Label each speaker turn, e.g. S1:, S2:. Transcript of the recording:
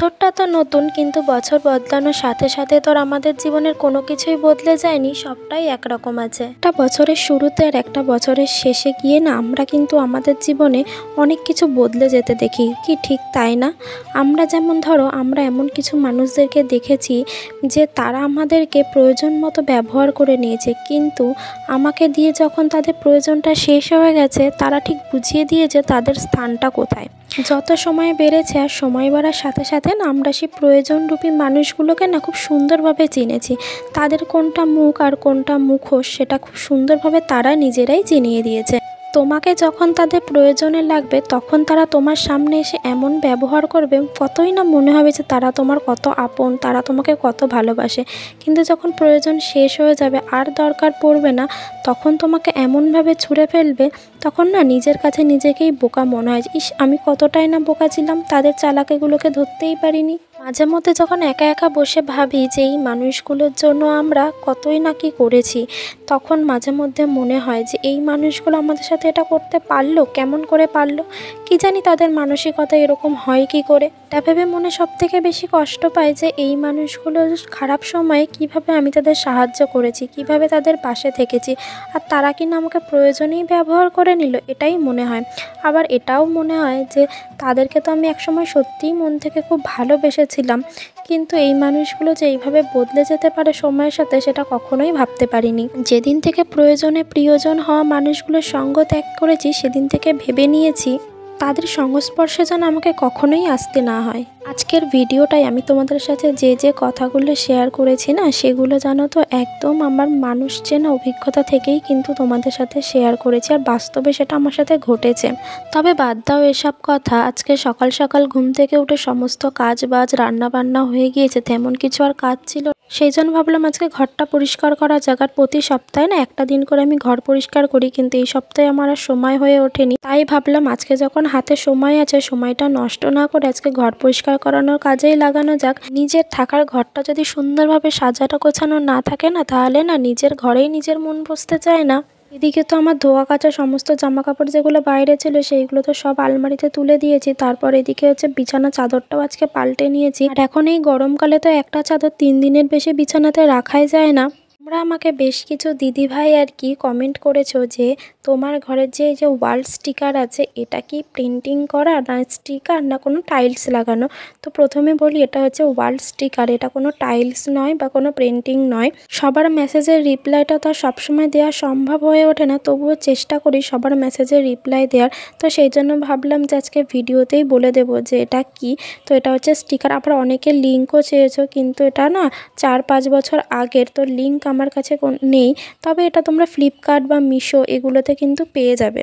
S1: বছরটা তো নতুন, কিন্তু বছর বদলানোর সাথে সাথে তো আর আমাদের জীবনের কোনো কিছুই বদলে যায়নি, সবটাই একরকম আছে। একটা বছরের শুরুতে আর একটা বছরের শেষে গিয়ে না আমরা কিন্তু আমাদের জীবনে অনেক কিছু বদলে যেতে দেখি, কি ঠিক তাই না? আমরা যেমন ধরো, আমরা এমন কিছু মানুষদেরকে দেখেছি যে তারা আমাদেরকে প্রয়োজন মতো ব্যবহার করে নিয়েছে, কিন্তু আমাকে দিয়ে যখন তাদের প্রয়োজনটা শেষ হয়ে গেছে তারা ঠিক বুঝিয়ে দিয়েছে তাদের স্থানটা কোথায়। যত সময় বেড়েছে আর সময় বাড়ার সাথে সাথে না আমরা সেই প্রয়োজনরূপী মানুষগুলোকে না খুব সুন্দরভাবে চিনেছি। তাদের কোনটা মুখ আর কোনটা মুখোশ সেটা খুব সুন্দরভাবে তারা নিজেরাই চিনিয়ে দিয়েছে। তোমাকে যখন তাদের প্রয়োজনে লাগবে তখন তারা তোমার সামনে এসে এমন ব্যবহার করবে, কতই না মনে হবে যে তারা তোমার কত আপন, তারা তোমাকে কত ভালোবাসে। কিন্তু যখন প্রয়োজন শেষ হয়ে যাবে আর দরকার পড়বে না, তখন তোমাকে এমনভাবে ছুঁড়ে ফেলবে, তখন না নিজের কাছে নিজেকেই বোকা মনে হয়। ইস, আমি কতটাই না বোকা ছিলাম, তাদের চালাকিগুলোকে ধরতেই পারিনি। মাঝে মধ্যে যখন একা একা বসে ভাবি যে এই মানুষগুলোর জন্য আমরা কতই না কি করেছি, তখন মাঝে মধ্যে মনে হয় যে এই মানুষগুলো আমাদের সাথে এটা করতে পারলো, কেমন করে পারলো, কি জানি তাদের মানসিকতা এরকম হয় কি করে। এটা ভেবে মনে সব থেকে বেশি কষ্ট পায় যে এই মানুষগুলো খারাপ সময়ে কিভাবে আমি তাদের সাহায্য করেছি, কিভাবে তাদের পাশে থেকেছি, আর তারা কিনা আমাকে প্রয়োজনেই ব্যবহার করে নিল, এটাই মনে হয়। আবার এটাও মনে হয় যে তাদেরকে তো আমি একসময় সত্যিই মন থেকে খুব ভালোবেসেছিলাম, কিন্তু এই মানুষগুলো যে এইভাবে বদলে যেতে পারে সময়ের সাথে সেটা কখনোই ভাবতে পারিনি। যেদিন থেকে প্রয়োজনে প্রিয়জন হওয়া মানুষগুলোর সঙ্গ ত্যাগ করেছি সেদিন থেকে ভেবে নিয়েছি তাদের সংস্পর্শে যেন আমাকে কখনোই আসতে না হয়। আজকের ভিডিওটাই আমি তোমাদের সাথে যে যে কথাগুলো শেয়ার করেছি না, সেগুলো জানো তো একদম আমার মানুষ চেনা অভিজ্ঞতা থেকেই কিন্তু তোমাদের সাথে শেয়ার করেছি, আর বাস্তবে সেটা আমার সাথে ঘটেছে। তবে বাদ দাও এসব কথা, আজকে সকাল সকাল ঘুম থেকে উঠে সমস্ত কাজ বাজ রান্না বান্না হয়ে গিয়েছে, তেমন কিছু আর কাজ ছিল, সেই জন্য ভাবলাম আজকে ঘরটা পরিষ্কার করা যাক। আর প্রতি সপ্তাহে না একটা দিন করে আমি ঘর পরিষ্কার করি, কিন্তু এই সপ্তাহে আমার আর সময় হয়ে ওঠেনি, তাই ভাবলাম আজকে যখন হাতে সময় আছে সময়টা নষ্ট না করে আজকে ঘর পরিষ্কার করানোর কাজেই লাগানো যাক। নিজের থাকার ঘরটা যদি সুন্দরভাবে সাজানো গোছানো না থাকে না, তাহলে না নিজের ঘরেই নিজের মন বসতে চায় না। এদিকে তো আমার ধোয়া কাচা সমস্ত জামা কাপড় যেগুলো বাইরে ছিল সেইগুলো তো সব আলমারিতে তুলে দিয়েছি। তারপর এদিকে হচ্ছে বিছানা চাদরটাও আজকে পাল্টে নিয়েছি। আর এখন এই গরমকালে তো একটা চাদর 3 দিনের বেশি বিছানাতে রাখাই যায় না। তোমরা আমাকে বেশ কিছু দিদিভাই আর কি কমেন্ট করেছো যে তোমার ঘরের যে ওয়াল স্টিকার আছে এটা কি প্রিন্টিং করা না স্টিকার না কোনো টাইলস লাগানো। তো প্রথমে বলি এটা হচ্ছে ওয়াল স্টিকার, এটা কোনো টাইলস নয় বা কোনো প্রিন্টিং নয়। সবার মেসেজের রিপ্লাইটা তো সবসময় দেওয়া সম্ভব হয়ে ওঠে না, তবুও চেষ্টা করি সবার মেসেজের রিপ্লাই দেওয়ার। তো সেই জন্য ভাবলাম যে আজকে ভিডিওতেই বলে দেবো যে এটা কি। তো এটা হচ্ছে স্টিকার। আবার অনেকে লিঙ্কও চেয়েছো, কিন্তু এটা না 4-5 বছর আগের, তো লিঙ্ক আমার কাছে নেই। তবে এটা তোমরা ফ্লিপকার্ট বা মিশো এগুলোতে কিন্তু পেয়ে যাবে।